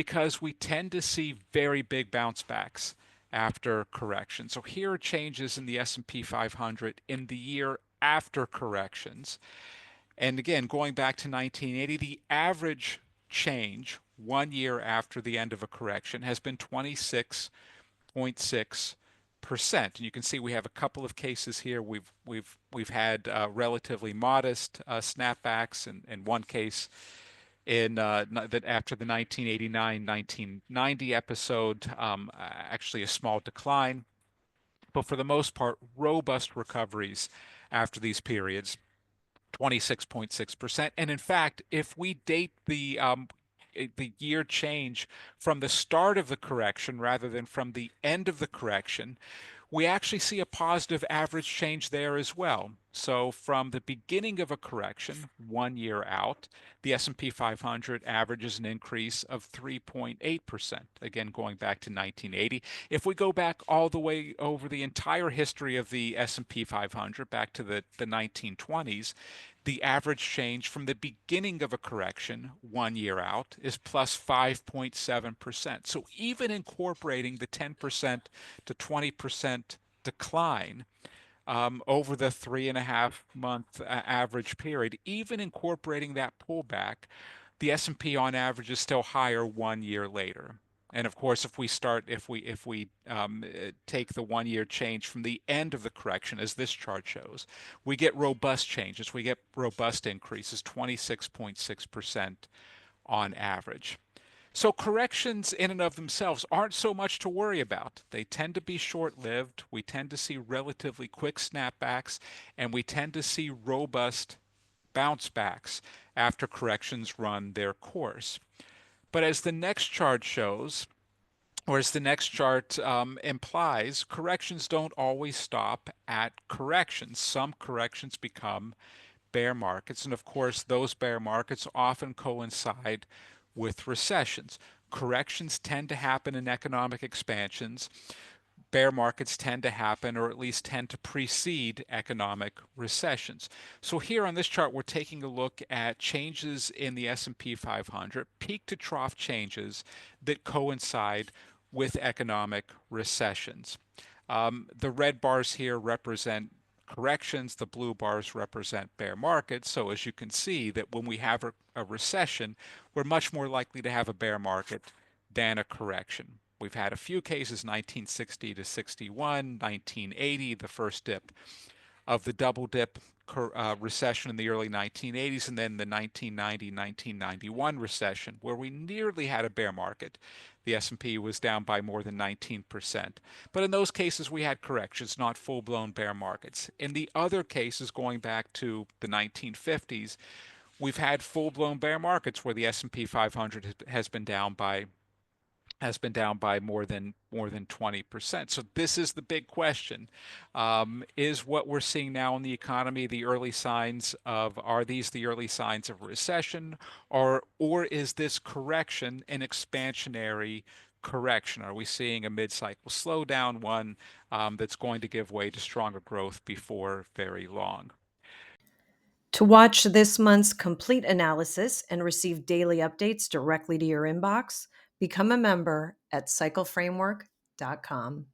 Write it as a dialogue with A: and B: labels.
A: because we tend to see very big bounce backs after correction. So here are changes in the S&P 500 in the year after corrections. And again, going back to 1980, the average change 1 year after the end of a correction has been 26.6%. And you can see we have a couple of cases here. We've had relatively modest snapbacks, in one case in that after the 1989-1990 episode, actually a small decline, but for the most part, robust recoveries after these periods. 26.6%. And in fact, if we date the year change from the start of the correction rather than from the end of the correction, we actually see a positive average change there as well. So from the beginning of a correction, 1 year out, the S&P 500 averages an increase of 3.8%, again going back to 1980. If we go back all the way over the entire history of the S&P 500, back to the 1920s, the average change from the beginning of a correction 1 year out is plus 5.7%. So even incorporating the 10% to 20% decline over the 3.5 month average period, even incorporating that pullback, the S&P on average is still higher 1 year later. And of course, if we take the 1 year change from the end of the correction, as this chart shows, we get robust changes. We get robust increases, 26.6% on average. So corrections in and of themselves aren't so much to worry about. They tend to be short-lived. We tend to see relatively quick snapbacks, and we tend to see robust bounce backs after corrections run their course. But as the next chart shows, or as the next chart implies, corrections don't always stop at corrections. Some corrections become bear markets, and of course, those bear markets often coincide with recessions. Corrections tend to happen in economic expansions. Bear markets tend to happen, or at least tend to precede economic recessions. So here on this chart, we're taking a look at changes in the S&P 500, peak to trough changes that coincide with economic recessions. The red bars here represent corrections, the blue bars represent bear markets. So as you can see that when we have a recession, we're much more likely to have a bear market than a correction. We've had a few cases, 1960 to 61, 1980, the first dip of the double dip recession in the early 1980s, and then the 1990-1991 recession, where we nearly had a bear market. The S&P was down by more than 19%. But in those cases, we had corrections, not full-blown bear markets. In the other cases, going back to the 1950s, we've had full-blown bear markets where the S&P 500 has been down by more than 20%. So this is the big question. Is what we're seeing now in the economy are these the early signs of a recession, or is this correction an expansionary correction? Are we seeing a mid-cycle slowdown, one that's going to give way to stronger growth before very long?
B: To watch this month's complete analysis and receive daily updates directly to your inbox, become a member at cycleframework.com.